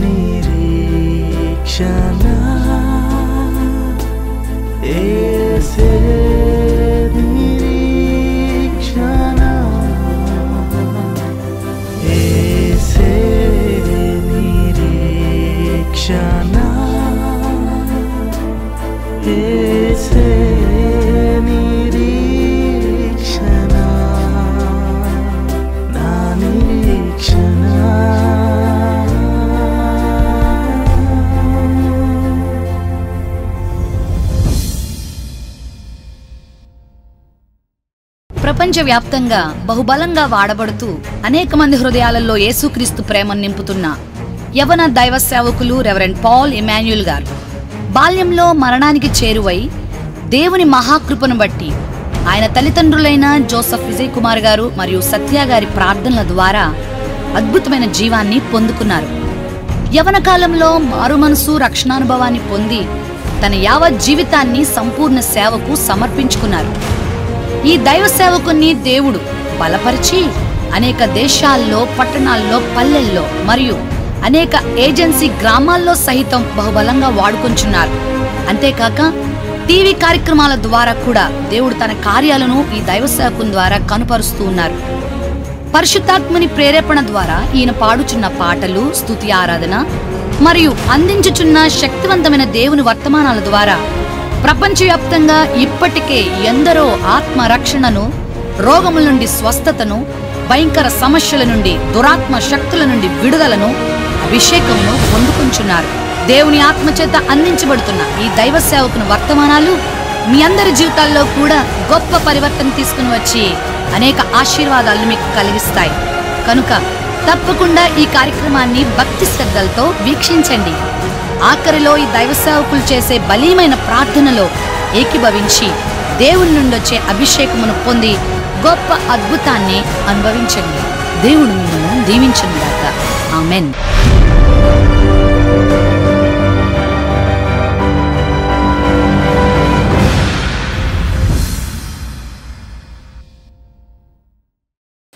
నిరీక్షణ ఏసే నిరీక్షణ ఏసే నిరీక్షణ ఏసే నిరీక్షణ నా నిరీక్షణ. ప్రపంచవ్యాప్తంగా బహుబలంగా వాడబడుతూ అనేక మంది హృదయాలలో యేసుక్రీస్తు ప్రేమను నింపుతున్న యవన దైవ సేవకులు రెవరెండ్ పాల్ ఇమాన్యుయల్ గారు బాల్యంలో మరణానికి చేరువై దేవుని మహాకృపను బట్టి ఆయన తల్లిదండ్రులైన జోసెఫ్ విజయ్ కుమార్ గారు మరియు సత్య గారి ప్రార్థనల ద్వారా అద్భుతమైన జీవాన్ని పొందుకున్నారు. యవన కాలంలో మారుమనసు రక్షణానుభవాన్ని పొంది తన యావత్ జీవితాన్ని సంపూర్ణ సేవకు సమర్పించుకున్నారు. ఈ దైవ సేవకుని దేవుడు బలపరిచి అనేక దేశాల్లో, పట్టణాల్లో, పల్లెల్లో మరియు అనేక ఏజెన్సీ గ్రామాల్లో సహితం బహుబలంగా వాడుకొంచున్నారు. అంతేకాక టీవీ కార్యక్రమాల ద్వారా కూడా దేవుడు తన కార్యాలను ఈ దైవ సేవకుని ద్వారా కనుపరుస్తూ ఉన్నారు. పరిశుద్ధాత్మని ప్రేరేపణ ద్వారా ఈయన పాడుచున్న పాటలు, స్తుతి ఆరాధన మరియు అందించుచున్న శక్తివంతమైన దేవుని వర్తమానాల ద్వారా ప్రపంచవ్యాప్తంగా ఇప్పటికే ఎందరో ఆత్మ రక్షణను, రోగముల నుండి స్వస్థతను, భయంకర సమస్యల నుండి, దురాత్మ శక్తుల నుండి విడుదలను, అభిషేకమును పొందుకుంటున్నారు. దేవుని ఆత్మచేత అందించబడుతున్న ఈ దైవ సేవకుని వర్తమానాలు మీ అందరి జీవితాల్లో కూడా గొప్ప పరివర్తన తీసుకుని వచ్చి అనేక ఆశీర్వాదాలను మీకు కలిగిస్తాయి. కనుక తప్పకుండా ఈ కార్యక్రమాన్ని భక్తి శ్రద్ధలతో వీక్షించండి. ఆఖరిలో ఈ దైవ సేవకులు చేసే బలీయమైన ప్రార్థనలో ఏకీభవించి దేవుని నుండి వచ్చే అభిషేకమును పొంది గొప్ప అద్భుతాన్ని అనుభవించండి. దేవుడు మిమ్మల్ని దీవించునుగాక. ఆమెన్.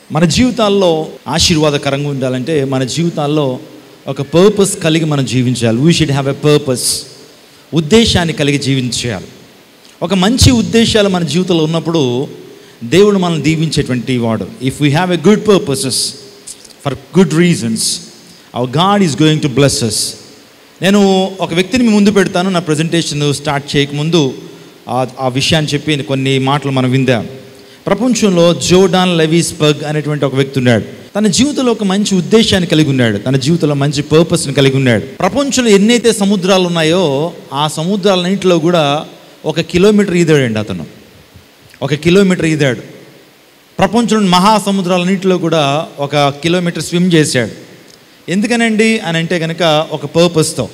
మన జీవితాల్లో ఆశీర్వాదకరంగా ఉండాలంటే మన జీవితాల్లో ఒక పర్పస్ కలిగి మనం జీవించాలి. We should have a purpose. ఉద్దేశాన్ని కలిగి జీవించాలి. ఒక మంచి ఉద్దేశాలు మన జీవితంలో ఉన్నప్పుడు దేవుడు మనల్ని దీవించేటువంటి వాడు. If we have a good purposes for good reasons hour God is going to bless us. నేను ఒక వ్యక్తిని మీ ముందు పెడతాను. నా ప్రజెంటేషన్ స్టార్ట్ చేయకముందు ఆ విషయాన్ని చెప్పి కొన్ని మాటలు మనం విందాం. ప్రపంచంలో జోర్డాన్ లెవిస్బర్గ్ అనేటువంటి ఒక వ్యక్తి ఉన్నాడు. తన జీవితంలో ఒక మంచి ఉద్దేశాన్ని కలిగి ఉన్నాడు. తన జీవితంలో మంచి పర్పస్ని కలిగి ఉన్నాడు. ప్రపంచంలో ఎన్నైతే సముద్రాలు ఉన్నాయో ఆ సముద్రాలన్నింటిలో కూడా 1 కిలోమీటర్ ఈదాడండి. అతను 1 కిలోమీటర్ ఈదాడు. ప్రపంచంలోని మహాసముద్రాలన్నింటిలో కూడా 1 కిలోమీటర్ స్విమ్ చేశాడు. ఎందుకనండి అని అంటే కనుక ఒక పర్పస్తో.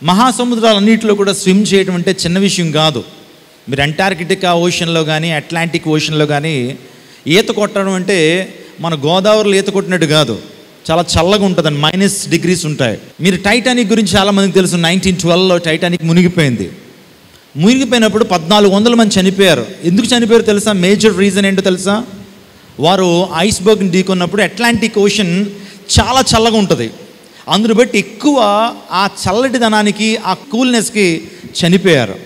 మహాసముద్రాలన్నింటిలో కూడా స్విమ్ చేయడం అంటే చిన్న విషయం కాదు. మీరు అంటార్కిటికా ఓషన్లో కానీ అట్లాంటిక్ ఓషన్లో కానీ ఈత కొట్టడం అంటే మన గోదావరిలో ఈత కొట్టినట్టు కాదు. చాలా చల్లగా ఉంటుందండి. -డిగ్రీస్ ఉంటాయి. మీరు టైటానిక్ గురించి చాలామందికి తెలుసు. 1912లో టైటానిక్ మునిగిపోయింది. మునిగిపోయినప్పుడు 1400 మంది చనిపోయారు. ఎందుకు చనిపోయారు తెలుసా? మేజర్ రీజన్ ఏంటో తెలుసా? వారు ఐస్బర్గ్ని ఢీకొన్నప్పుడు అట్లాంటిక్ ఓషన్ చాలా చల్లగా ఉంటుంది. అందును బట్టి ఎక్కువ ఆ చల్లటిదనానికి, ఆ కూల్నెస్కి చనిపోయారు.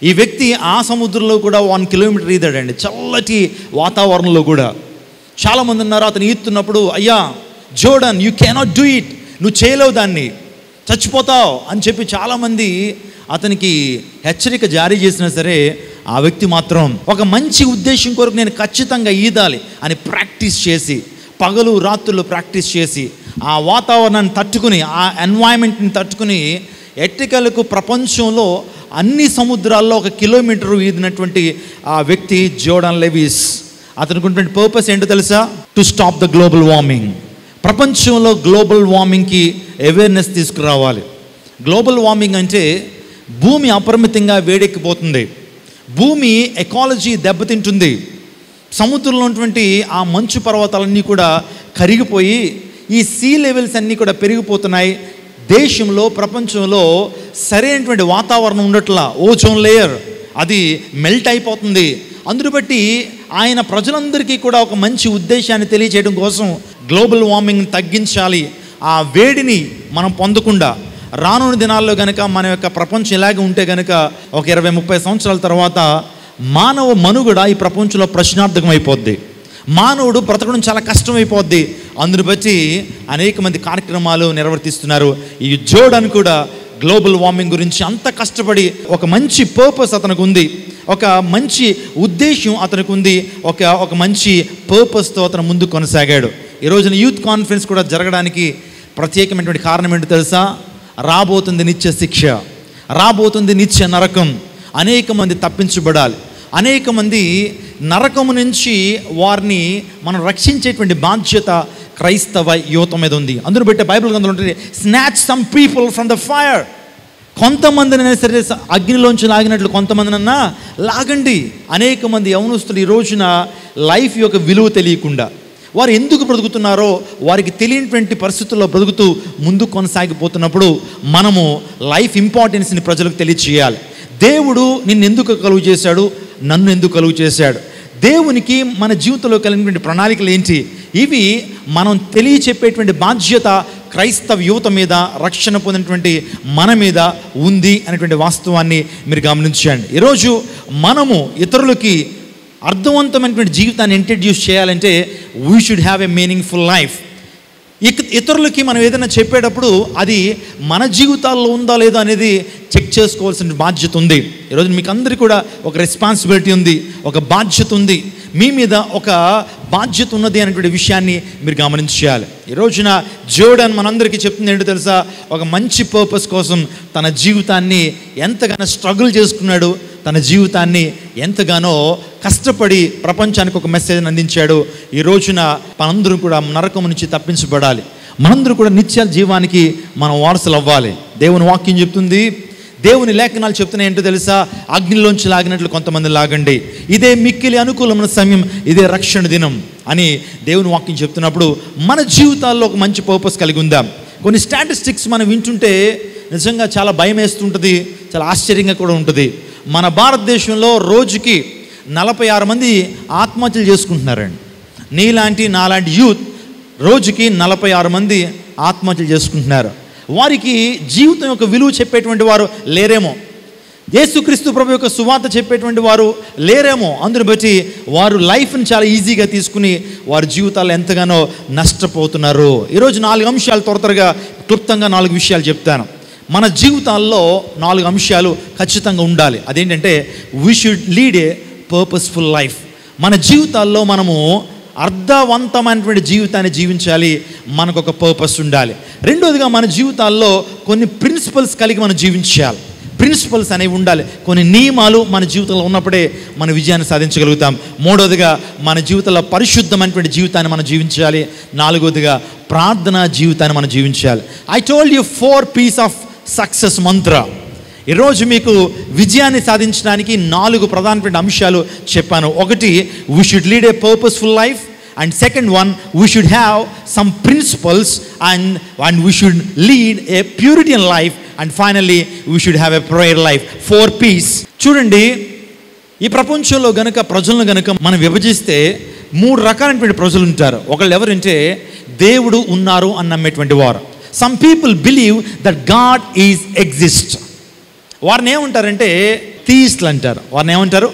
ఈ వ్యక్తి ఆ సముద్రంలో కూడా 1 కిలోమీటర్ ఈదాడండి. చల్లటి వాతావరణంలో కూడా. చాలామంది ఉన్నారు అతను ఈదుతున్నప్పుడు, అయ్యా Jordan you cannot do it, నువ్వు చేయలేవు దాన్ని, చచ్చిపోతావు అని చెప్పి చాలామంది అతనికి హెచ్చరిక జారీ చేసినా సరే ఆ వ్యక్తి మాత్రం ఒక మంచి ఉద్దేశం కొరకు నేను ఖచ్చితంగా ఈదాలి అని ప్రాక్టీస్ చేసి, పగలు రాత్రులు ప్రాక్టీస్ చేసి, ఆ వాతావరణాన్ని తట్టుకుని, ఆ ఎన్వైరన్మెంట్ని తట్టుకుని ఎట్టికలకు ప్రపంచంలో అన్ని సముద్రాల్లో 1 కిలోమీటర్ ఈదినటువంటి ఆ వ్యక్తి జోర్డాన్ లెవిస్. అతనికి ఉన్నటువంటి పర్పస్ ఏంటో తెలుసా? To stop the global warming. ప్రపంచంలో గ్లోబల్ వార్మింగ్కి అవేర్నెస్ తీసుకురావాలి. గ్లోబల్ వార్మింగ్ అంటే భూమి అపరిమితంగా వేడెక్కిపోతుంది. భూమి ఎకాలజీ దెబ్బతింటుంది. సముద్రంలో ఉన్నటువంటి ఆ మంచు పర్వతాలన్నీ కూడా కరిగిపోయి ఈ సీ లెవెల్స్ అన్నీ కూడా పెరిగిపోతున్నాయి. దేశంలో, ప్రపంచంలో సరైనటువంటి వాతావరణం ఉండట్లా. ఓజోన్ లేయర్ అది మెల్ట్ అయిపోతుంది. అందును బట్టి ఆయన ప్రజలందరికీ కూడా ఒక మంచి ఉద్దేశాన్ని తెలియజేయడం కోసం గ్లోబల్ వార్మింగ్ని తగ్గించాలి, ఆ వేడిని మనం పొందకుండా రానున్న దినాల్లో కనుక మన యొక్క ప్రపంచం ఇలాగే ఉంటే కనుక ఒక 20-30 సంవత్సరాల తర్వాత మానవ మనుగడ ఈ ప్రపంచంలో ప్రశ్నార్థకం అయిపోద్ది. మానవుడు బ్రతకడం చాలా కష్టమైపోద్ది. అందుని బట్టి అనేక మంది కార్యక్రమాలు నిర్వర్తిస్తున్నారు. ఈ జోర్డాన్ కూడా గ్లోబల్ వార్మింగ్ గురించి అంత కష్టపడి ఒక మంచి పర్పస్ అతనికి ఉంది, ఒక మంచి ఉద్దేశం అతనికి ఉంది, ఒక మంచి పర్పస్తో అతను ముందు కొనసాగాడు. ఈ రోజున యూత్ కాన్ఫరెన్స్ కూడా జరగడానికి ప్రత్యేకమైనటువంటి కారణం ఏంటో తెలుసా? రాబోతుంది నిత్య శిక్ష, రాబోతుంది నిత్య నరకం. అనేక మంది తప్పించబడాలి. అనేక మంది నరకము నుంచి వారిని మనం రక్షించేటువంటి బాధ్యత క్రైస్తవ యువత మీద ఉంది. అందులో పెట్టే బైబిల్ గ్రంథంలో ఉంటుంది, snatch some people from the fire. కొంతమందినైనా సరే అగ్నిలోంచి లాగినట్లు కొంతమందినన్నా లాగండి. అనేక మంది యవనస్తులు ఈ రోజున లైఫ్ యొక్క విలువ తెలియకుండా, వారు ఎందుకు బ్రతుకుతున్నారో వారికి తెలియనటువంటి పరిస్థితుల్లో బ్రతుకుతూ ముందు కొనసాగిపోతున్నప్పుడు మనము లైఫ్ ఇంపార్టెన్స్ని ప్రజలకు తెలియచేయాలి. దేవుడు నిన్ను ఎందుకు కలుగు చేశాడు, నన్ను ఎందుకు కలుగు చేశాడు, దేవునికి మన జీవితంలో కలిగినటువంటి ప్రణాళికలు ఏంటి, ఇవి మనం తెలియచెప్పేటువంటి బాధ్యత క్రైస్తవ యువత మీద, రక్షణ పొందినటువంటి మన మీద ఉంది అనేటువంటి వాస్తవాన్ని మీరు గమనించండి. ఈరోజు మనము ఇతరులకి అర్థవంతమైనటువంటి జీవితాన్ని ఇంట్రడ్యూస్ చేయాలంటే we should have a meaningful life. ఇతరులకి మనం ఏదైనా చెప్పేటప్పుడు అది మన జీవితాల్లో ఉందా లేదా అనేది చెక్ చేసుకోవాల్సిన బాధ్యత ఉంది. ఈరోజు మీకు అందరికీ కూడా ఒక రెస్పాన్సిబిలిటీ ఉంది, ఒక బాధ్యత ఉంది, మీ మీద ఒక బాధ్యత ఉన్నది అనేటువంటి విషయాన్ని మీరు గమనించాలి. ఈ రోజున జోర్డాన్ మనందరికీ చెప్తుంది ఏంటో తెలుసా? ఒక మంచి పర్పస్ కోసం తన జీవితాన్ని ఎంతగానో స్ట్రగుల్ చేసుకున్నాడు, తన జీవితాన్ని ఎంతగానో కష్టపడి ప్రపంచానికి ఒక మెసేజ్ని అందించాడు. ఈ రోజున మనందరం కూడా నరకం నుంచి తప్పించబడాలి. మనందరూ కూడా నిత్య జీవానికి మనం వారసులు అవ్వాలి. దేవుని వాక్యం చెప్తుంది, దేవుని లేఖనాలు చెప్తున్నాయి ఏంటో తెలుసా? అగ్నిలోంచి లాగినట్లు కొంతమంది లాగండి, ఇదే మిక్కిలి అనుకూలమైన సమయం, ఇదే రక్షణ దినం అని దేవుని వాక్యం చెప్తున్నప్పుడు మన జీవితాల్లో ఒక మంచి పర్పస్ కలిగి ఉందాం. కొన్ని స్టాటిస్టిక్స్ మనం వింటుంటే నిజంగా చాలా భయం వేస్తుంటుంది, చాలా ఆశ్చర్యంగా కూడా ఉంటుంది. మన భారతదేశంలో రోజుకి 46 మంది ఆత్మహత్యలు చేసుకుంటున్నారండి. నాలాంటి యూత్ రోజుకి 46 మంది ఆత్మహత్యలు చేసుకుంటున్నారు. వారికి జీవితం యొక్క విలువ చెప్పేటువంటి వారు లేరేమో, యేసుక్రీస్తు ప్రభు యొక్క సువార్త చెప్పేటువంటి వారు లేరేమో. అందుని బట్టి వారు లైఫ్ని చాలా ఈజీగా తీసుకుని వారి జీవితాల్లో ఎంతగానో నష్టపోతున్నారు. ఈరోజు 4 అంశాలు త్వరగా క్లుప్తంగా 4 విషయాలు చెప్తాను. మన జీవితాల్లో 4 అంశాలు ఖచ్చితంగా ఉండాలి. అదేంటంటే we should lead a purposeful life. మన జీవితాల్లో మనము అర్థవంతమైనటువంటి జీవితాన్ని జీవించాలి, మనకు ఒక పర్పస్ ఉండాలి. రెండోదిగా మన జీవితాల్లో కొన్ని ప్రిన్సిపల్స్ కలిగి మనం జీవించాలి. ప్రిన్సిపల్స్ అనేవి ఉండాలి, కొన్ని నియమాలు మన జీవితంలో ఉన్నప్పుడే మన విజయాన్ని సాధించగలుగుతాం. మూడోదిగా మన జీవితంలో పరిశుద్ధమైనటువంటి జీవితాన్ని మనం జీవించాలి. నాలుగోదిగా ప్రార్థనా జీవితాన్ని మనం జీవించాలి. I told you 4 P's of success మంత్ర. ఈరోజు మీకు విజయాన్ని సాధించడానికి 4 ప్రధానమైన అంశాలు చెప్పాను. ఒకటి, we should lead a purposeful life. And second one, we should have some principles and we should lead a purity life. And finally we should have a prayer life. 4 P's. చూడండి, ఈ ప్రపంచంలో గనక ప్రజలను గనక మనం విభజిస్తే 3 రకాలైనటువంటి ప్రజలు ఉంటారు. ఒకళ్ళు ఎవరంటే దేవుడు ఉన్నారు అని నమ్మేటువంటి వారు. Some people believe that God is exist. వారిని ఏమంటారంటే థీయిస్టులు అంటారు. వారిని ఏమంటారు?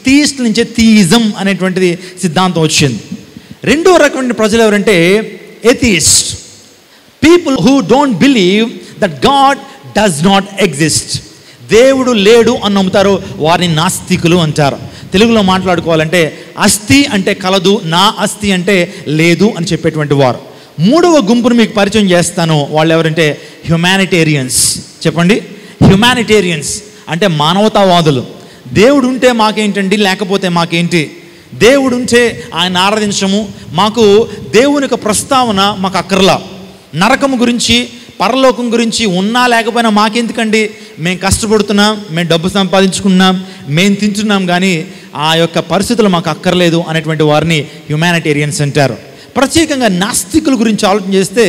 థీయిస్ట్ నుంచే థీయిజం అనేటువంటిది సిద్ధాంతం వచ్చింది. రెండో రకమైన ప్రజలు ఎవరంటే atheist. People who don't believe that God does not exist. దేవుడు లేడు అని నమ్ముతారు, వారిని నాస్తికులు అంటారు. తెలుగులో మాట్లాడుకోవాలంటే అస్థి అంటే కలదు, నా అస్థి అంటే లేదు అని చెప్పేటువంటి వారు. మూడవ గుంపును మీకు పరిచయం చేస్తాను. వాళ్ళు ఎవరంటే హ్యుమానిటేరియన్స్. చెప్పండి, హ్యుమానిటేరియన్స్ అంటే మానవతావాదులు. దేవుడు ఉంటే మాకేంటండి, లేకపోతే మాకేంటి, దేవుడు ఉంటే ఆయన ఆరాధించము, మాకు దేవుని యొక్క ప్రస్తావన మాకు అక్కర్లా, నరకం గురించి పరలోకం గురించి ఉన్నా లేకపోయినా మాకెందుకండి, మేము కష్టపడుతున్నాం, మేము డబ్బు సంపాదించుకున్నాం, మేము తింటున్నాం, కానీ ఆ యొక్క పరిస్థితులు మాకు అక్కర్లేదు అనేటువంటి వారిని హ్యుమానిటేరియన్స్ అంటారు. ప్రత్యేకంగా నాస్తికుల గురించి ఆలోచన చేస్తే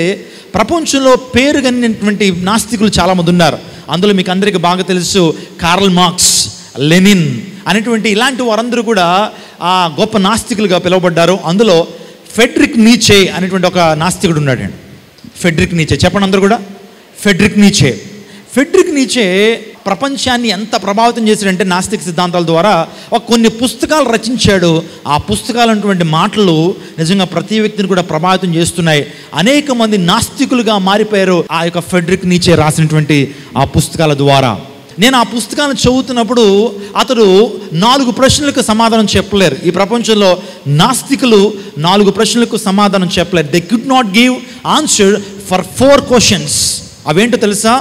ప్రపంచంలో పేరుగన్నటువంటి నాస్తికులు చాలామంది ఉన్నారు. అందులో మీకు అందరికీ బాగా తెలుసు కార్ల్ మార్క్స్, లెనిన్ అనేటువంటి ఇలాంటి వారందరూ కూడా ఆ గొప్ప నాస్తికులుగా పిలువబడ్డారు. అందులో ఫెడ్రిక్ నీచే అనేటువంటి ఒక నాస్తికుడు ఉన్నాడండి. ఫెడ్రిక్ నీచే. చెప్పండి అందరూ కూడా, ఫెడ్రిక్ నీచే ప్రపంచాన్ని ఎంత ప్రభావితం చేశాడంటే నాస్తిక సిద్ధాంతాల ద్వారా కొన్ని పుస్తకాలు రచించాడు. ఆ పుస్తకాలటువంటి మాటలు నిజంగా ప్రతి వ్యక్తిని కూడా ప్రభావితం చేస్తున్నాయి. అనేక మంది నాస్తికులుగా మారిపోయారు ఆ యొక్క ఫెడ్రిక్ నీచే రాసినటువంటి ఆ పుస్తకాల ద్వారా. నేను ఆ పుస్తకాలను చదువుతున్నప్పుడు అతడు 4 ప్రశ్నలకు సమాధానం చెప్పలేరు. ఈ ప్రపంచంలో నాస్తికులు 4 ప్రశ్నలకు సమాధానం చెప్పలేరు. They could not give answer for 4 questions. అవేంటో తెలుసా?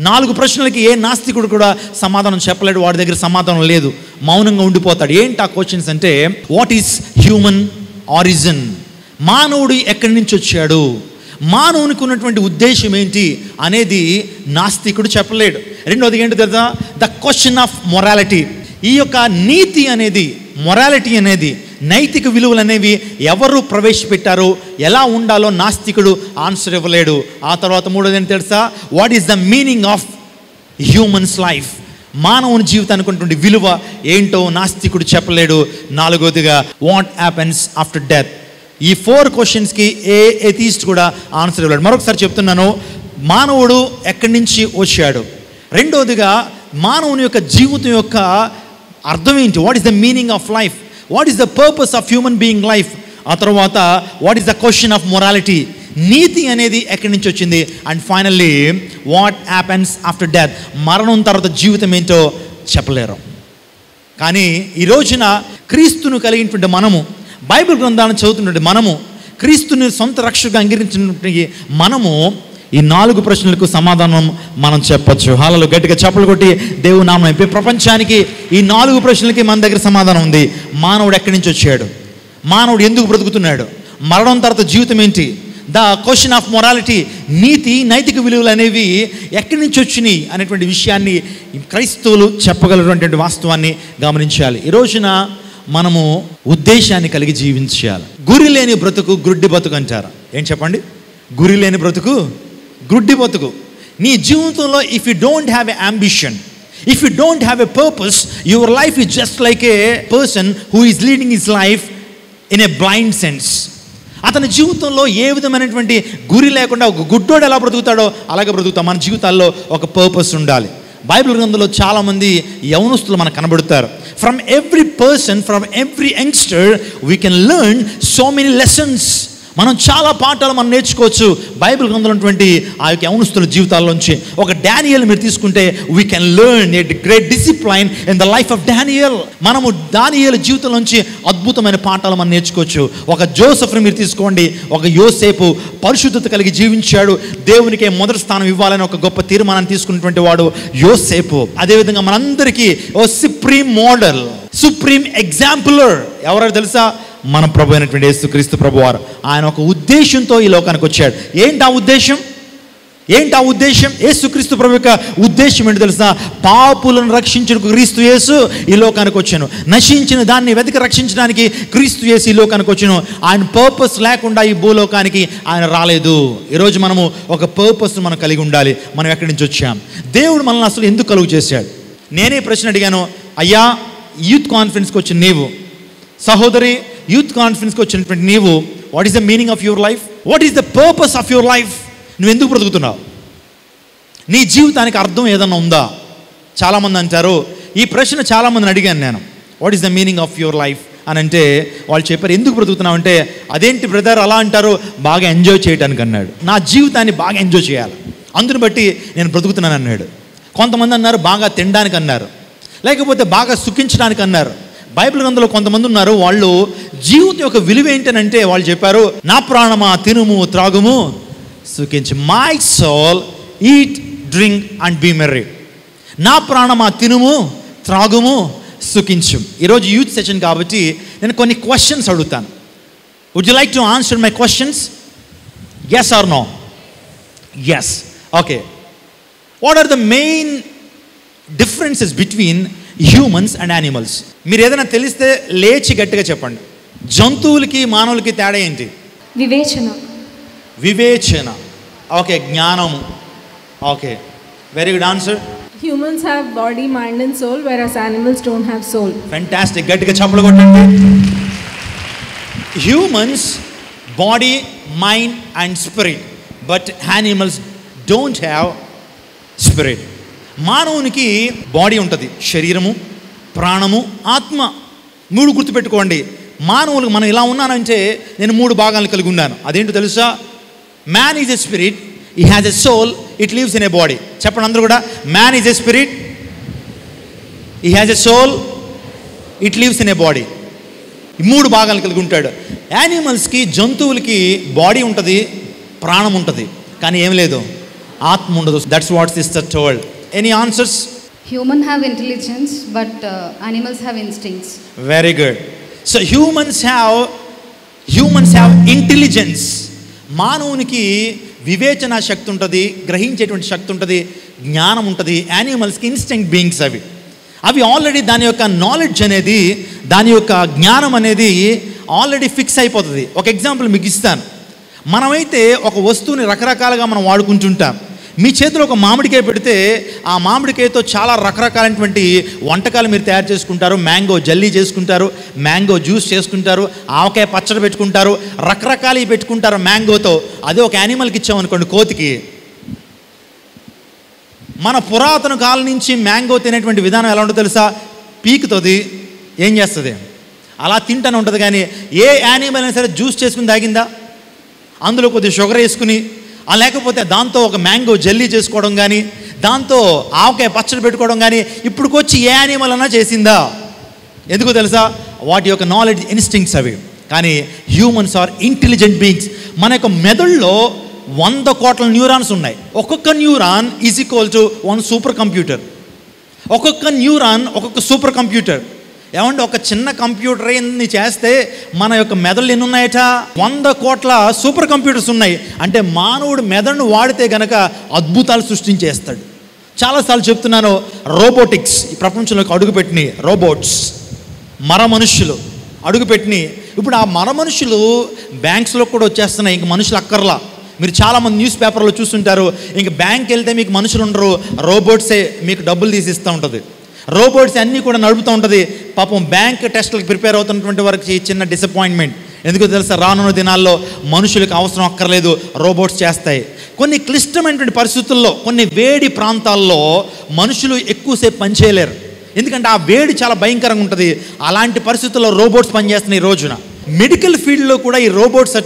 4 ప్రశ్నలకి ఏ నాస్తికుడు కూడా సమాధానం చెప్పలేడు. వాడి దగ్గర సమాధానం లేదు, మౌనంగా ఉండిపోతాడు. ఏంటి ఆ క్వశ్చన్స్ అంటే, వాట్ ఈస్ హ్యూమన్ ఆరిజిన్? మానవుడు ఎక్కడి నుంచి వచ్చాడు, మానవునికి ఉన్నటువంటి ఉద్దేశం ఏంటి అనేది నాస్తికుడు చెప్పలేడు. రెండోది ఏంటో తెలుసా? The question of morality. ఈ యొక్క నీతి అనేది, మొరాలిటీ అనేది, నైతిక విలువలు అనేవి ఎవరు ప్రవేశపెట్టారో, ఎలా ఉండాలో నాస్తికుడు ఆన్సర్ ఇవ్వలేడు. ఆ తర్వాత మూడోది ఏంటి తెలుసా? What is the meaning of humans life? మానవుని జీవితానికి ఉన్నటువంటి విలువ ఏంటో నాస్తికుడు చెప్పలేడు. నాలుగోదిగా వాట్ హ్యాపెన్స్ ఆఫ్టర్ డెత్. ఈ 4 క్వశ్చన్స్కి ఏ ఎథీస్ట్ కూడా ఆన్సర్ ఇవ్వలేడు. మరొకసారి చెప్తున్నాను, మానవుడు ఎక్కడి నుంచి వచ్చాడు, రెండోదిగా మానవుని యొక్క జీవితం యొక్క అర్థం ఏంటి, what is the meaning of life, what is the purpose of human being life, ఆ తర్వాత what is the question of morality, నీతి అనేది ఎక్కడి నుంచి వచ్చింది, and finally what happens after death, మరణం తర్వాత జీవితం ఏంటో చెప్పలేరు. కానీ ఈ రోజున క్రీస్తును కలిగినటువంటి మనము, బైబిల్ గ్రంథాలను చదువుతున్నటువంటి మనము, క్రీస్తుని సొంత రక్షకుగా అంగీకరించినటువంటి మనము ఈ 4 ప్రశ్నలకు సమాధానం మనం చెప్పొచ్చు. హాలలో గట్టిగా చప్పలు కొట్టి దేవుని నామం. ప్రపంచానికి ఈ 4 ప్రశ్నలకి మన దగ్గర సమాధానం ఉంది. మానవుడు ఎక్కడి నుంచి వచ్చాడు, మానవుడు ఎందుకు బ్రతుకుతున్నాడు, మరణం తర్వాత జీవితం ఏంటి, ద క్వశ్చన్ ఆఫ్ మొరాలిటీ, నీతి నైతిక విలువలు అనేవి ఎక్కడి నుంచి వచ్చినాయి అనేటువంటి విషయాన్ని క్రైస్తవులు చెప్పగలటువంటి వాస్తవాన్ని గమనించాలి. ఈ రోజున మనము ఉద్దేశాన్ని కలిగి జీవించాలి. గురి లేని బ్రతుకు గ్రుడ్డి బతుకు అంటారు. ఏం చెప్పండి? గురి లేని బ్రతుకు గ్రుడ్డి బతుకు. నీ జీవితంలో if you don't have a ambition, if you don't have a purpose, your life is just like A person who is leading his life in a blind sense. అతని జీవితంలో ఏ విధమైనటువంటి గురి లేకుండా ఒక గుడ్డోడు ఎలా బ్రతుకుతాడో అలాగే బ్రతుకుతాం. మన జీవితాల్లో ఒక పర్పస్ ఉండాలి. బైబిల్ గ్రంథంలో చాలామంది యవనస్తులు మనకు కనబడతారు. From every person, from every youngster we can learn so many lessons. మనం చాలా పాఠాలు మనం నేర్చుకోవచ్చు బైబిల్ గ్రంథంలో ఉన్నటువంటి ఆ యొక్క యవనస్తుల జీవితాల్లోంచి. ఒక డానియల్ మీరు తీసుకుంటే we can learn a great discipline in the life of Daniel. మనము దానియేలు జీవితంలోంచి అద్భుతమైన పాఠాలు మనం నేర్చుకోవచ్చు. ఒక జోసెఫ్ని మీరు తీసుకోండి, ఒక యోసేపు పరిశుద్ధత కలిగి జీవించాడు, దేవునికే మొదటి స్థానం ఇవ్వాలని ఒక గొప్ప తీర్మానాన్ని తీసుకున్నటువంటి వాడు యోసేపు. అదేవిధంగా మనందరికీ ఓ సుప్రీం మోడల్, సుప్రీం ఎగ్జాంపులర్ ఎవరో తెలుసా? మన ప్రభు అయినటువంటి యేసుక్రీస్తు ప్రభువారు. ఆయన ఒక ఉద్దేశంతో ఈ లోకానికి వచ్చాడు. ఏంటి ఆ ఉద్దేశం? యేసుక్రీస్తు ప్రభు యొక్క ఉద్దేశం ఏంటి తెలుసా? పాపులను రక్షించడానికి క్రీస్తు యేసు ఈ లోకానికి వచ్చాను. నశించిన దాన్ని వెతికి రక్షించడానికి క్రీస్తు యేసు ఈ లోకానికి వచ్చాను. ఆయన పర్పస్ లేకుండా ఈ భూలోకానికి ఆయన రాలేదు. ఈరోజు మనము ఒక పర్పస్ మనం కలిగి ఉండాలి. మనం ఎక్కడి నుంచి వచ్చాం, దేవుడు మనల్ని అసలు ఎందుకు కలుగు చేశాడు? నేనే ప్రశ్న అడిగాను. అయ్యా, యూత్ కాన్ఫరెన్స్కి వచ్చిన నీవు, సహోదరి యూత్ కాన్ఫరెన్స్కి వచ్చినటువంటి నీవు, what is the meaning of your life? What is the purpose of your life? నువ్వు ఎందుకు బ్రతుకుతున్నావు? నీ జీవితానికి అర్థం ఏదన్నా ఉందా? చాలామంది అంటారు, ఈ ప్రశ్న చాలామందిని అడిగాను నేను, what is the meaning of your life అని అంటే వాళ్ళు చెప్పారు, ఎందుకు బ్రతుకుతున్నావు అంటే, అదేంటి బ్రదర్ అలా అంటారు, బాగా ఎంజాయ్ చేయడానికి అన్నాడు. నా జీవితాన్ని బాగా ఎంజాయ్ చేయాలి, అందుని బట్టి నేను బ్రతుకుతున్నాను అన్నాడు. కొంతమంది అన్నారు బాగా తినడానికి అన్నారు, లేకపోతే బాగా సుఖించడానికి అన్నారు. బైబిల్ గ్రంథంలో కొంతమంది ఉన్నారు, వాళ్ళు జీవితం యొక్క విలువ ఏంటనంటే వాళ్ళు చెప్పారు, నా ప్రాణమా తినుము త్రాగుము సుఖించు, my soul eat drink and be merry. నా ప్రాణమా తినుము త్రాగుము సుఖించు. ఈరోజు యూత్ సెషన్ కాబట్టి నేను కొన్ని క్వశ్చన్స్ అడుగుతాను. Would you like to answer my questions? Yes or no? Yes. Okay. What are the main differences between humans and animals? మీరు ఏదైనా తెలిస్తే లేచి గట్టిగా చెప్పండి. జంతువులకి మానవులకి తేడా ఏంటి? వివేచన. ఓకే. జ్ఞానము. Okay, very good answer. Humans have body, mind and soul, whereas animals don't have soul. Fantastic. గట్టిగా చప్పట్లు కొట్టండి. Humans body, mind and spirit. But animals don't have spirit. మానవునికి బాడీ ఉంటుంది, శరీరము, ప్రాణము, ఆత్మ. 3 గుర్తుపెట్టుకోండి. మానవులకు మనం ఇలా ఉన్నానంటే నేను 3 భాగాలను కలిగి ఉన్నాను. అదేంటో తెలుసా? Man is a spirit, he has a soul, it lives in a body. చెప్పండి అందరూ కూడా. Man is a spirit, he has a soul, it lives in a body. 3 భాగాలను కలిగి ఉంటాడు. యానిమల్స్కి, జంతువులకి బాడీ ఉంటుంది, ప్రాణం ఉంటుంది, కానీ ఏం లేదు, ఆత్మ ఉండదు. That's what sister told. Any answers? Human have intelligence, but animals have instincts. Very good. So humans have intelligence. మానవునికి వివేచన శక్తి ఉంటుంది, గ్రహించేటువంటి శక్తి ఉంటుంది, జ్ఞానం ఉంటుంది. యానిమల్స్కి ఇన్స్టింక్ట్ బీయింగ్స్ అవి ఆల్రెడీ దాని యొక్క నాలెడ్జ్ అనేది, దాని యొక్క జ్ఞానం అనేది ఆల్రెడీ ఫిక్స్ అయిపోతుంది. ఒక ఎగ్జాంపుల్ మీకు ఇస్తాను. మనమైతే ఒక వస్తువుని రకరకాలుగా మనం వాడుకుంటుంటాం. మీ చేతిలో ఒక మామిడికాయ పెడితే ఆ మామిడికాయతో చాలా రకరకాలైనటువంటి వంటకాలు మీరు తయారు చేసుకుంటారు. మ్యాంగో జల్లీ చేసుకుంటారు, మ్యాంగో జ్యూస్ చేసుకుంటారు, ఆవకాయ పచ్చడి పెట్టుకుంటారు, రకరకాలు పెట్టుకుంటారు మ్యాంగోతో. అదే ఒక యానిమల్కి ఇచ్చామనుకోండి, కోతికి, మన పురాతన కాలం నుంచి మ్యాంగో తినేటువంటి విధానం ఎలా ఉంటుందో తెలుసా? పీకుతుంది, ఏం చేస్తుంది, అలా తింటూనే ఉంటుంది. కానీ ఏ యానిమల్ అయినా సరే జ్యూస్ చేసుకుని తాగిందా? అందులో కొద్దిగా షుగర్ వేసుకుని, లేకపోతే దాంతో ఒక మ్యాంగో జల్లీ చేసుకోవడం కానీ, దాంతో ఆవకాయ పచ్చడి పెట్టుకోవడం కానీ ఇప్పుడుకొచ్చి ఏ యానిమల్ అన్నా చేసిందా? ఎందుకో తెలుసా? వాటి యొక్క నాలెడ్జ్, ఇన్స్టింక్ట్స్ అవి. కానీ హ్యూమన్స్ ఆర్ ఇంటెలిజెంట్ బీయింగ్స్. మన యొక్క మెదడులో 100 కోట్ల న్యూరాన్స్ ఉన్నాయి. ఒక్కొక్క neuron is equal to 1 super computer. ఒక్కొక్క న్యూరాన్ ఒక్కొక్క సూపర్ కంప్యూటర్. ఏమంటే ఒక చిన్న కంప్యూటర్ ఎన్ని చేస్తే మన యొక్క మెదళ్ళు ఎన్ని ఉన్నాయట? 100 కోట్ల సూపర్ కంప్యూటర్స్ ఉన్నాయి. అంటే మానవుడు మెదడును వాడితే గనక అద్భుతాలు సృష్టించేస్తాడు. చాలాసార్లు చెప్తున్నాను, రోబోటిక్స్ ఈ ప్రపంచంలోకి అడుగుపెట్టినాయి. రోబోట్స్, మర మనుష్యులు అడుగుపెట్టినాయి. ఇప్పుడు ఆ మర మనుషులు బ్యాంక్స్లో కూడా వచ్చేస్తున్నాయి. ఇంక మనుషులు అక్కర్లా. మీరు చాలామంది న్యూస్ పేపర్లో చూస్తుంటారు, ఇంక బ్యాంక్కి వెళ్తే మీకు మనుషులు ఉండరు, రోబోట్సే మీకు డబ్బులు తీసిస్తూ ఉంటుంది. రోబోట్స్ అన్నీ కూడా నడుపుతూ ఉంటుంది. పాపం బ్యాంక్ టెస్టులకు ప్రిపేర్ అవుతున్నటువంటి వారికి చిన్న డిసప్పాయింట్మెంట్. ఎందుకో తెలుసా? రానున్న దినాల్లో మనుషులకు అవసరం అక్కర్లేదు, రోబోట్స్ చేస్తాయి. కొన్ని క్లిష్టమైనటువంటి పరిస్థితుల్లో, కొన్ని వేడి ప్రాంతాల్లో మనుషులు ఎక్కువసేపు పనిచేయలేరు. ఎందుకంటే ఆ వేడి చాలా భయంకరంగా ఉంటుంది. అలాంటి పరిస్థితుల్లో రోబోట్స్ పనిచేస్తున్నాయి ఈ రోజున. మెడికల్ ఫీల్డ్లో కూడా ఈ రోబోట్స్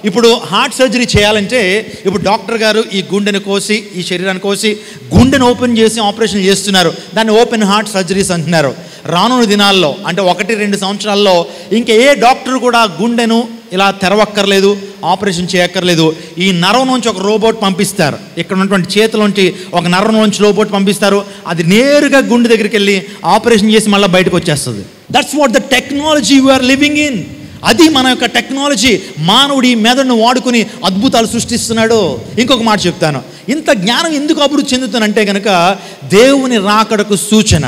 ఇప్పుడు హార్ట్ సర్జరీ చేయాలంటే ఇప్పుడు డాక్టర్ గారు ఈ గుండెను కోసి, ఈ శరీరాన్ని కోసి గుండెను ఓపెన్ చేసి ఆపరేషన్ చేస్తున్నారు. దాన్ని ఓపెన్ హార్ట్ సర్జరీస్ అంటున్నారు. రానున్న దినాల్లో అంటే 1-2 సంవత్సరాల్లో ఇంకా ఏ డాక్టర్ కూడా గుండెను ఇలా తెరవక్కర్లేదు, ఆపరేషన్ చేయక్కర్లేదు. ఈ నరం నుంచి ఒక రోబోట్ పంపిస్తారు. ఇక్కడ ఉన్నటువంటి చేతిలోంచి ఒక నరం నుంచి రోబోట్ పంపిస్తారు. అది నేరుగా గుండె దగ్గరికి వెళ్ళి ఆపరేషన్ చేసి మళ్ళీ బయటకు వచ్చేస్తుంది. That's what the technology we are living in. అది మన యొక్క టెక్నాలజీ. మానవుడు ఈ మెదడును వాడుకుని అద్భుతాలు సృష్టిస్తున్నాడు. ఇంకొక మాట చెప్తాను, ఇంత జ్ఞానం ఎందుకు అభివృద్ధి చెందుతుందంటే కనుక దేవుని రాకడకు సూచన.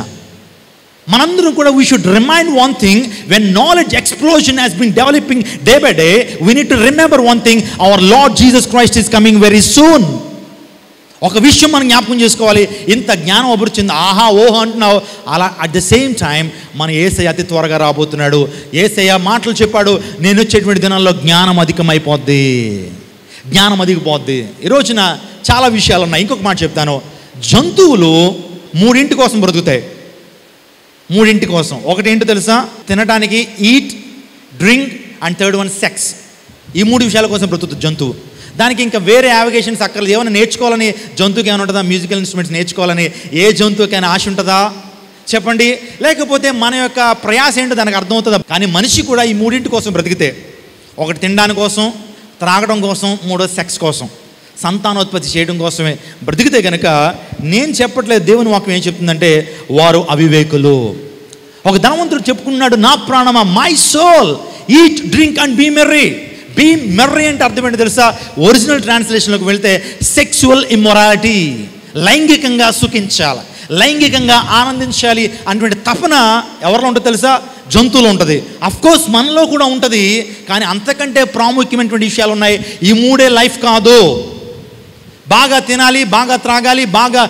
మనందరం కూడా we should remind one thing, when knowledge explosion has been developing day by day, we need to remember one thing, our Lord Jesus Christ is coming very soon. ఒక విషయం మనం జ్ఞాపకం చేసుకోవాలి, ఇంత జ్ఞానం అభివృద్ధి చెంది ఆహా ఓహో అంటున్నావు, అలా అట్ ద సేమ్ టైం మన యేసయ్య అతి త్వరగా రాబోతున్నాడు. యేసయ్య మాటలు చెప్పాడు, నేను వచ్చేటువంటి దినాల్లో జ్ఞానం అధికమైపోద్ది, జ్ఞానం అధికపోద్ది. ఈ రోజున చాలా విషయాలు ఉన్నాయి. ఇంకొక మాట చెప్తాను, జంతువులు 3 కోసం బ్రతుకుతాయి. 3 కోసం. ఒకటి ఏంటో తెలుసా? తినడానికి eat, drink and third one sex. ఈ 3 విషయాల కోసం బ్రతుకుతుంది జంతువు. దానికి ఇంకా వేరే యావిగేషన్స్ అక్కర్లేదు. ఏమైనా నేర్చుకోవాలని జంతువుకి ఏమైనా ఉంటుందా? మ్యూజికల్ ఇన్స్ట్రుమెంట్స్ నేర్చుకోవాలని ఏ జంతువుకైనా ఆశ ఉంటుందా చెప్పండి? లేకపోతే మన యొక్క ప్రయాస ఏంటో దానికి అర్థమవుతుందా? కానీ మనిషి కూడా ఈ 3 కోసం బ్రతికితే, ఒకటి తినడానికి కోసం, త్రాగడం కోసం, 3వది సెక్స్ కోసం, సంతానోత్పత్తి చేయడం కోసమే బ్రతికితే కనుక, నేను చెప్పట్లేదు, దేవుని వాక్యం ఏం చెప్తుందంటే వారు అవివేకులు. ఒక ధనవంతుడు చెప్పుకున్నాడు, నా ప్రాణమా, my soul eat drink and be merry. Be merry అంటే అర్థం ఏంటో తెలుసా? ఒరిజినల్ ట్రాన్స్లేషన్లోకి వెళ్తే సెక్సువల్ ఇమ్మొరాలిటీ, లైంగికంగా సుఖించాలి, లైంగికంగా ఆనందించాలి అనేటువంటి తపన ఎవరిలో ఉంటుంది తెలుసా? జంతువులు ఉంటుంది. అఫ్కోర్స్ మనలో కూడా ఉంటుంది, కానీ అంతకంటే ప్రాముఖ్యమైనటువంటి విషయాలు ఉన్నాయి. ఈ 3 లైఫ్ కాదు. బాగా తినాలి, బాగా త్రాగాలి, బాగా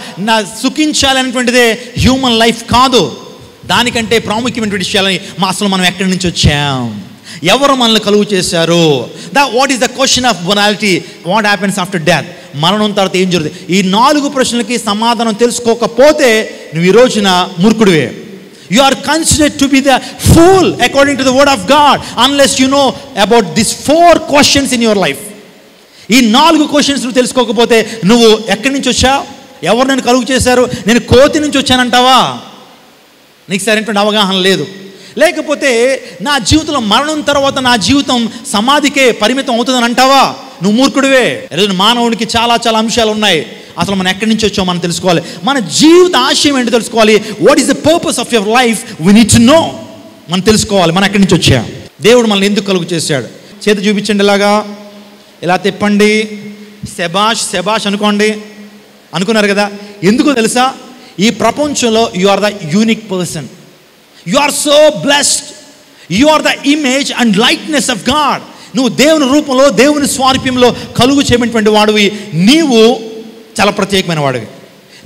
సుఖించాలి అనేటువంటిదే హ్యూమన్ లైఫ్ కాదు. దానికంటే ప్రాముఖ్యమైనటువంటి విషయాలని అసలు మనం ఎక్కడి నుంచి వచ్చాం, ఎవరు మనల్ని కలుగు చేశారు? What is the question of morality? What happens after death? మరణం తర్వాత ఏం జరుగుతుంది? ఈ 4 ప్రశ్నలకి సమాధానం తెలుసుకోకపోతే నువ్వు ఈ రోజున మూర్ఖుడివే. You are considered to be the fool according to the word of God unless you know about these 4 questions in your life. ఈ 4 క్వశ్చన్స్ నువ్వు తెలుసుకోకపోతే నువ్వు ఎక్కడి నుంచి వచ్చావు? ఎవరు నన్ను కలుగు చేశారు? నేను కోతి నుంచి వచ్చానంటావా? నీకు సరైనటువంటి అవగాహన లేదు. లేకపోతే నా జీవితంలో మరణం తర్వాత నా జీవితం సమాధికే పరిమితం అవుతుందని అంటావా? నువ్వు మూర్ఖుడివే. ఈరోజు మానవునికి చాలా చాలా అంశాలు ఉన్నాయి. అసలు మనం ఎక్కడి నుంచి వచ్చామో మనం తెలుసుకోవాలి. మన జీవిత ఆశయం ఏంటో తెలుసుకోవాలి. What is the purpose of your life? We need to know. మనం తెలుసుకోవాలి మనం ఎక్కడి నుంచి వచ్చాం, దేవుడు మనల్ని ఎందుకు కలుగు చేశాడు. చేతి చూపించండి, ఇలాగా ఇలా తిప్పండి, శబాష్ శబాష్ అనుకోండి. అనుకున్నారు కదా? ఎందుకో తెలుసా? ఈ ప్రపంచంలో you are the unique person. You are so blessed. You are the image and likeness of God. నువ్వు దేవుని రూపంలో దేవుని స్వారూప్యంలో కలుగు చేయబడినటువంటి వాడివి. నీవు చాలా ప్రత్యేకమైన వాడివి.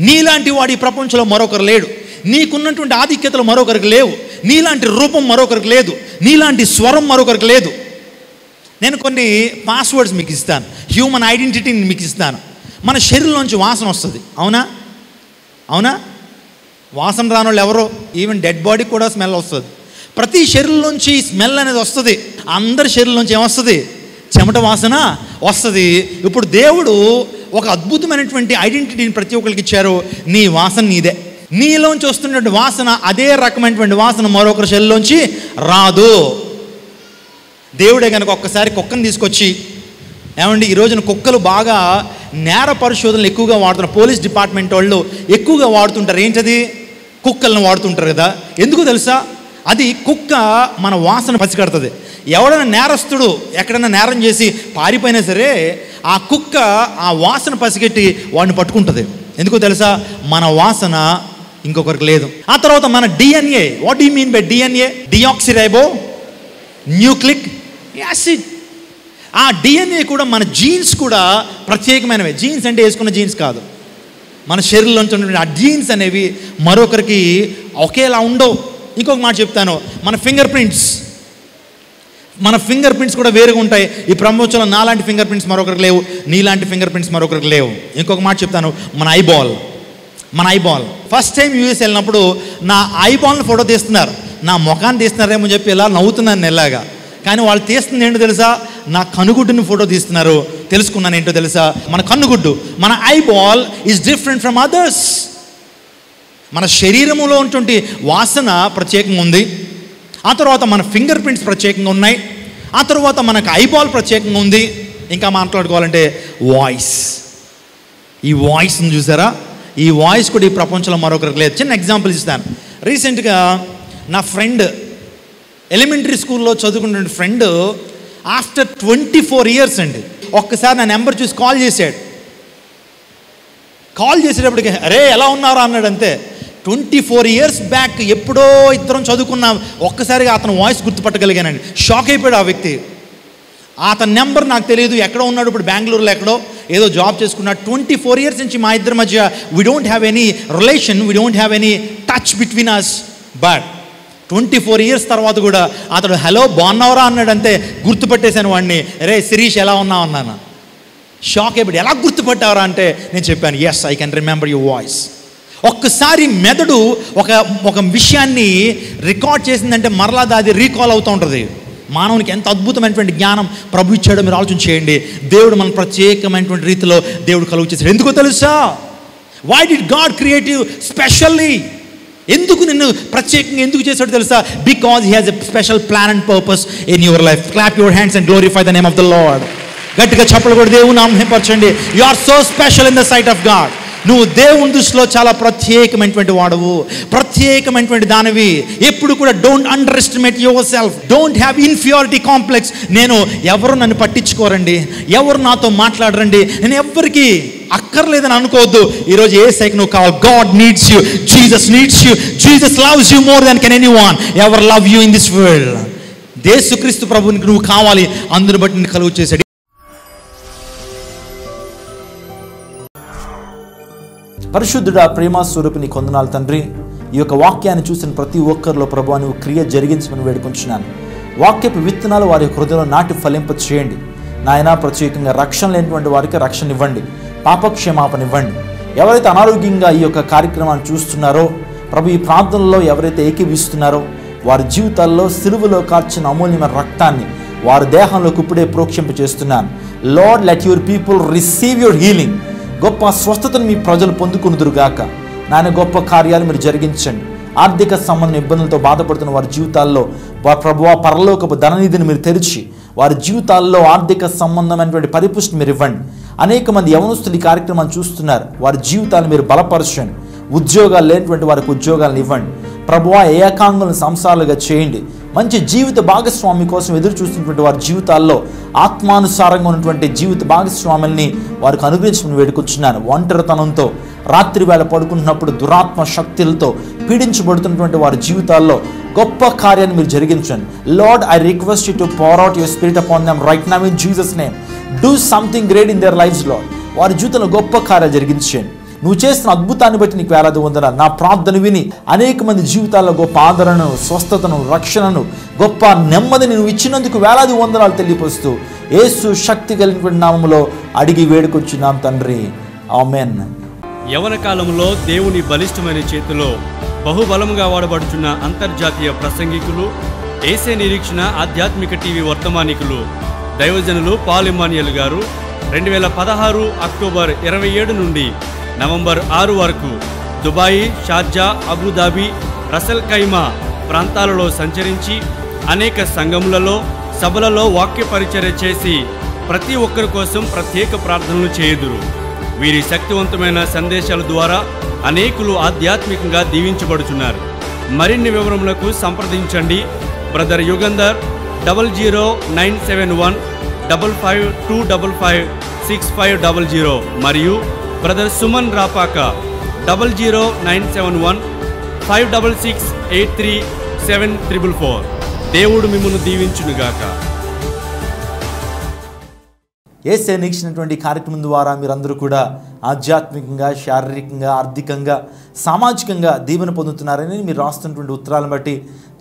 నీలాంటి వాడు ఈ ప్రపంచంలో మరొకరు లేడు. నీకున్నటువంటి ఆధిక్యతలు మరొకరికి లేవు. నీలాంటి రూపం మరొకరికి లేదు. నీలాంటి స్వరం మరొకరికి లేదు. నేను కొన్ని పాస్వర్డ్స్ మీకు ఇస్తాను, హ్యూమన్ ఐడెంటిటీని మీకు ఇస్తాను. మన శరీరంలోంచి వాసన వస్తుంది, అవునా? అవునా? వాసన రాని వాళ్ళు ఎవరో, ఈవెన్ డెడ్ బాడీ కూడా స్మెల్ వస్తుంది. ప్రతి శరీరంలోంచి స్మెల్ అనేది వస్తుంది. అందరి శరీరంలోంచి ఏమొస్తుంది? చెమట వాసన వస్తుంది. ఇప్పుడు దేవుడు ఒక అద్భుతమైనటువంటి ఐడెంటిటీని ప్రతి ఒక్కరికి ఇచ్చారు. నీ వాసన నీదే. నీలోంచి వస్తున్నటువంటి వాసన అదే రకమైనటువంటి వాసన మరొకరి శరీరంలోంచి రాదు. దేవుడే కనుక ఒక్కసారి కుక్కను తీసుకొచ్చి, ఏమండి ఈ రోజున కుక్కలు బాగా నేర పరిశోధనలు ఎక్కువగా వాడుతున్నారు. పోలీస్ డిపార్ట్మెంట్ వాళ్ళు ఎక్కువగా వాడుతుంటారు. ఏంటది? కుక్కలను వాడుతుంటారు కదా. ఎందుకు తెలుసా? అది కుక్క మన వాసన పసిగడుతుంది. ఎవడైనా నేరస్తుడు ఎక్కడైనా నేరం చేసి పారిపోయినా సరే ఆ కుక్క ఆ వాసన పసిగట్టి వాడిని పట్టుకుంటుంది. ఎందుకో తెలుసా? మన వాసన ఇంకొకరికి లేదు. ఆ తర్వాత మన DNA. What you mean by DNA? Deoxyribo nucleic acid. ఆ డిఎన్ఏ కూడా, మన జీన్స్ కూడా ప్రత్యేకమైనవి. జీన్స్ అంటే వేసుకున్న జీన్స్ కాదు. మన శరీరంలో ఉన్నటువంటి ఆ జీన్స్ అనేవి మరొకరికి ఒకేలా ఉండవు. ఇంకొక మాట చెప్తాను, మన ఫింగర్ ప్రింట్స్ కూడా వేరుగా ఉంటాయి. ఈ ప్రపంచంలో నాలాంటి ఫింగర్ ప్రింట్స్ మరొకరికి లేవు, నీలాంటి ఫింగర్ ప్రింట్స్ మరొకరికి లేవు. ఇంకొక మాట చెప్తాను, మన ఐబాల్. ఫస్ట్ టైం యూఎస్ వెళ్ళినప్పుడు నా ఐబాల్ని ఫోటో తీస్తున్నారు. నా ముఖాన్ని తీస్తున్నారేమో చెప్పి ఇలా నవ్వుతున్నాను నెల్లాగా. కానీ వాళ్ళు తీస్తుంది ఏంటో తెలుసా? నా కనుగుడ్డుని ఫోటో తీస్తున్నారు. తెలుసుకున్నాను ఏంటో తెలుసా? మన కన్నుగుడ్డు, మన eyeball is different from others. మన శరీరంలో ఉన్నటువంటి వాసన ప్రత్యేకంగా ఉంది. ఆ తర్వాత మన ఫింగర్ ప్రింట్స్ ప్రత్యేకంగా ఉన్నాయి. ఆ తర్వాత మనకు ఐబాల్ ప్రత్యేకంగా ఉంది. ఇంకా మాట్లాడుకోవాలంటే వాయిస్. ఈ వాయిస్ని చూసారా? ఈ వాయిస్ కూడా ఈ ప్రపంచంలో మరొకరికి లేదు. చిన్న ఎగ్జాంపుల్ ఇస్తాను. రీసెంట్గా నా ఫ్రెండ్, ఎలిమెంటరీ స్కూల్లో చదువుకున్న ఫ్రెండ్, ఆఫ్టర్ 24 years అండి, ఒక్కసారి నా నెంబర్ చూసి కాల్ చేశాడు. కాల్ చేసేటప్పటికి అరే ఎలా ఉన్నారా అన్నాడు. అంతే. 24 years బ్యాక్ ఎప్పుడో ఇద్దరం చదువుకున్నాం. ఒక్కసారిగా అతను వాయిస్ గుర్తుపట్టగలిగానండి. షాక్ అయిపోయాడు ఆ వ్యక్తి. అతని నెంబర్ నాకు తెలియదు, ఎక్కడో ఉన్నాడు ఇప్పుడు, బెంగళూరులో ఎక్కడో ఏదో జాబ్ చేసుకున్నాడు. 24 years నుంచి మా ఇద్దరి మధ్య we don't have any relation, we don't have any touch between us. But 24 years తర్వాత కూడా అతడు హలో బాగున్నావరా అన్నాడు. అంతే, గుర్తుపట్టేశాను వాడిని. రే శిరీష్ ఎలా ఉన్నావు అన్నాను. షాక్ అయిపోయాడు. ఎలా గుర్తుపట్టావరా అంటే నేను చెప్పాను, yes I can remember your voice. ఒక్కసారి మెదడు ఒక విషయాన్ని రికార్డ్ చేసిందంటే మరలా అది రీకాల్ అవుతూ ఉంటుంది. మానవునికి ఎంత అద్భుతమైనటువంటి జ్ఞానం ప్రభు ఇచ్చాడో మీరు ఆలోచన చేయండి. దేవుడు మన ప్రత్యేకమైనటువంటి రీతిలో దేవుడు కలుగు చేశాడు. ఎందుకో తెలుసా? Why did God create you specially? ఎందుకు నిన్ను ప్రత్యేకంగా ఎందుకు చేశాడో తెలుసా? Because he has a special plan and purpose in your life. Clap your hands and glorify the name of the Lord. గట్టిగా చప్పట్లు కూడా దేవుని నామపరచండి. You are so special in the sight of God. నువ్వు దేవుని దృష్టిలో చాలా ప్రత్యేకమైనటువంటి వాడవు, ప్రత్యేకమైనటువంటి దానివి. ఎప్పుడు కూడా don't under estimate your self, don't have inferiority complex. నేను ఎవరు నన్ను పట్టించుకోరండి, ఎవరు నాతో మాట్లాడరండి, నేను ఎవరికి అక్కర్లేదని అనుకోవద్దు. ఈరోజు ఏ సైకి నువ్వు కావాలి. God needs you, Jesus needs you, Jesus loves you more than can anyone ever love you in this world. యేసుక్రీస్తు ప్రభువునికి నువ్వు కావాలి, అందుని బట్టి నిన్ను కలుగు చేశాడు. పరిశుద్ధుడా, ప్రేమ స్వరూపిని కొందనాలు తండ్రి. ఈ యొక్క వాక్యాన్ని చూసిన ప్రతి ఒక్కరిలో ప్రభువా నువ్వు క్రియ జరిగించమని వేడుకుంటున్నాను. వాక్యపు విత్తనాలు వారి హృదయంలో నాటి ఫలింప చేయండి నాయన. ప్రత్యేకంగా రక్షణ లేనటువంటి వారికి రక్షణ ఇవ్వండి, పాపక్షమాపణ ఇవ్వండి. ఎవరైతే అనారోగ్యంగా ఈ యొక్క కార్యక్రమాన్ని చూస్తున్నారో ప్రభు, ఈ ప్రాంతంలో ఎవరైతే ఏకీవిస్తున్నారో వారి జీవితాల్లో సిలువలో కార్చిన అమూల్యమైన రక్తాన్ని వారి దేహంలోకి ఇప్పుడే ప్రోక్షింప చేస్తున్నాను. Lord, let your people receive your healing. గొప్ప స్వస్థతను మీ ప్రజలు పొందుకునుదురుగాక. నాయన గొప్ప కార్యాలు మీరు జరిగించండి. ఆర్థిక సంబంధం ఇబ్బందులతో బాధపడుతున్న వారి జీవితాల్లో ప్రభువా పరలోకపు ధననిధిని మీరు తెరిచి వారి జీవితాల్లో ఆర్థిక సంబంధమైనటువంటి పరిపుష్టి మీరు ఇవ్వండి. అనేక మంది యవనస్తులు ఈ కార్యక్రమాన్ని చూస్తున్నారు, వారి జీవితాలను మీరు బలపరచండి. ఉద్యోగాలు లేనటువంటి వారికి ఉద్యోగాలను ఇవ్వండి ప్రభువా. ఏకాంగులను సంసారాలుగా చేయండి. మంచి జీవిత భాగస్వామి కోసం ఎదురు చూస్తున్నటువంటి వారి జీవితాల్లో ఆత్మానుసారంగా ఉన్నటువంటి జీవిత భాగస్వాముల్ని వారికి అనుగ్రహించమని వేడుకొచ్చున్నాను. ఒంటరితనంతో రాత్రి వేళ పడుకుంటున్నప్పుడు దురాత్మ శక్తులతో పీడించబడుతున్నటువంటి వారి జీవితాల్లో గొప్ప కార్యాన్ని మీరు జరిగించండి. Lord, I request you to pour out your spirit upon them right now in Jesus name. Do something great in their lives, Lord. వారి జీవితంలో గొప్ప కార్యాలు జరిగించండి. నువ్వు చేస్తున్న అద్భుతాన్ని బట్టి నీకు వేలాది వందనాలు. నా ప్రార్థన విని అనేక మంది జీవితాల్లో గొప్ప ఆదరణను, స్వస్థతను, రక్షణను, గొప్ప నెమ్మదిని నువ్వు ఇచ్చినందుకు వేలాది వందనాలు తెలియపరుస్తూ యేసు శక్తి కలిగినటువంటి నామములో అడిగి వేడుకొచ్చున్నాం తండ్రి, ఆమేన్. యవన కాలంలో దేవుని బలిష్టమైన చేతిలో బహుబలముగా వాడబడుచున్న అంతర్జాతీయ ప్రసంగికులు, ఏసే నిరీక్షణ ఆధ్యాత్మిక టీవీ వర్తమానికులు దైవజనులు పాల్ ఇమ్మాన్యుయల్ గారు 2016 అక్టోబర్ 27 నుండి నవంబర్ 6 వరకు దుబాయి, షార్జా, అబుదాబి, రసల్ ఖైమా ప్రాంతాలలో సంచరించి అనేక సంఘములలో, సభలలో వాక్య పరిచర్య చేసి ప్రతి ఒక్కరి కోసం ప్రత్యేక ప్రార్థనలు చేయుదురు. వీరి శక్తివంతమైన సందేశాల ద్వారా అనేకులు ఆధ్యాత్మికంగా దీవించబడుచున్నారు. మరిన్ని వివరములకు సంప్రదించండి బ్రదర్ యుగంధర్ 00971 55255650 మరియు బ్రదర్ సుమన్ రాపాక 00971 5668374. దేవుడు మిమ్మల్ని దీవించునుగాక. ఏసే నిరీక్షించినటువంటి కార్యక్రమం ద్వారా మీరందరూ కూడా ఆధ్యాత్మికంగా, శారీరకంగా, ఆర్థికంగా, సామాజికంగా దీవెన పొందుతున్నారని మీరు రాస్తున్నటువంటి ఉత్తరాలను బట్టి,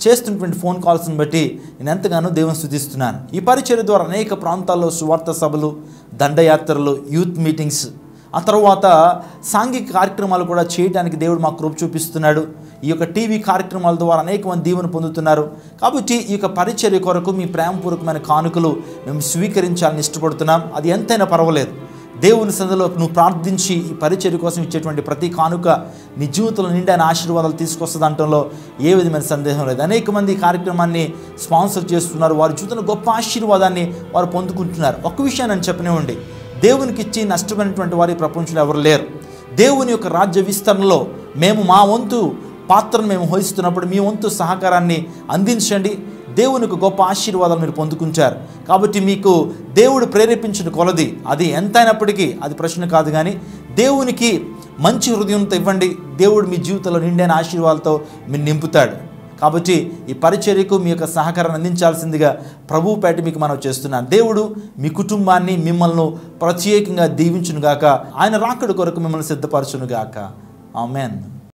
చేస్తున్నటువంటి ఫోన్ కాల్స్ని బట్టి నేను ఎంతగానో దేవుని స్తుతిస్తున్నాను. ఈ పరిచర్య ద్వారా అనేక ప్రాంతాల్లో సువార్త సభలు, దండయాత్రలు, యూత్ మీటింగ్స్, ఆ తర్వాత సాంఘిక కార్యక్రమాలు కూడా చేయడానికి దేవుడు మాకు కృప చూపిస్తున్నాడు. ఈ యొక్క టీవీ కార్యక్రమాల ద్వారా అనేక మంది దీవెన పొందుతున్నారు. కాబట్టి ఈ యొక్క పరిచర్య కొరకు మీ ప్రేమపూర్వకమైన కానుకలు మేము స్వీకరించాలని ఇష్టపడుతున్నాం. అది ఎంతైనా పర్వాలేదు. దేవుని సన్నిధిలో నువ్వు ప్రార్థించి ఈ పరిచర్య కోసం ఇచ్చేటువంటి ప్రతి కానుక నీ జీవితంలో నిండైన ఆశీర్వాదాలు తీసుకొస్తుంది అనటంలో ఏ విధమైన సందేహం లేదు. అనేక మంది ఈ కార్యక్రమాన్ని స్పాన్సర్ చేస్తున్నారు. వారి జీవితంలో గొప్ప ఆశీర్వాదాన్ని వారు పొందుకుంటున్నారు. ఒక్క విషయాన్ని నేను చెప్పనివ్వండి, దేవునికి ఇచ్చి నష్టమైనటువంటి వారి ప్రపంచంలో ఎవరు లేరు. దేవుని యొక్క రాజ్య విస్తరణలో మేము మా వంతు పాత్రను మేము వహిస్తున్నప్పుడు మీ వంతు సహకారాన్ని అందించండి. దేవునికి గొప్ప ఆశీర్వాదాలు మీరు పొందుకుంటారు. కాబట్టి మీకు దేవుడు ప్రేరేపించిన కొలది అది ఎంతైనప్పటికీ అది ప్రశ్న కాదు, కానీ దేవునికి మంచి హృదయంతో ఇవ్వండి. దేవుడు మీ జీవితంలో నిండైన ఆశీర్వాదాలతో మీరు నింపుతాడు. కాబట్టి ఈ పరిచర్యకు మీ యొక్క సహకారాన్ని అందించాల్సిందిగా ప్రభువు పేట మీకు మనం చేస్తున్నాను. దేవుడు మీ కుటుంబాన్ని, మిమ్మల్ని ప్రత్యేకంగా దీవించునుగాక. ఆయన రాకడ కొరకు మిమ్మల్ని సిద్ధపరచునుగాక. ఆమేన్.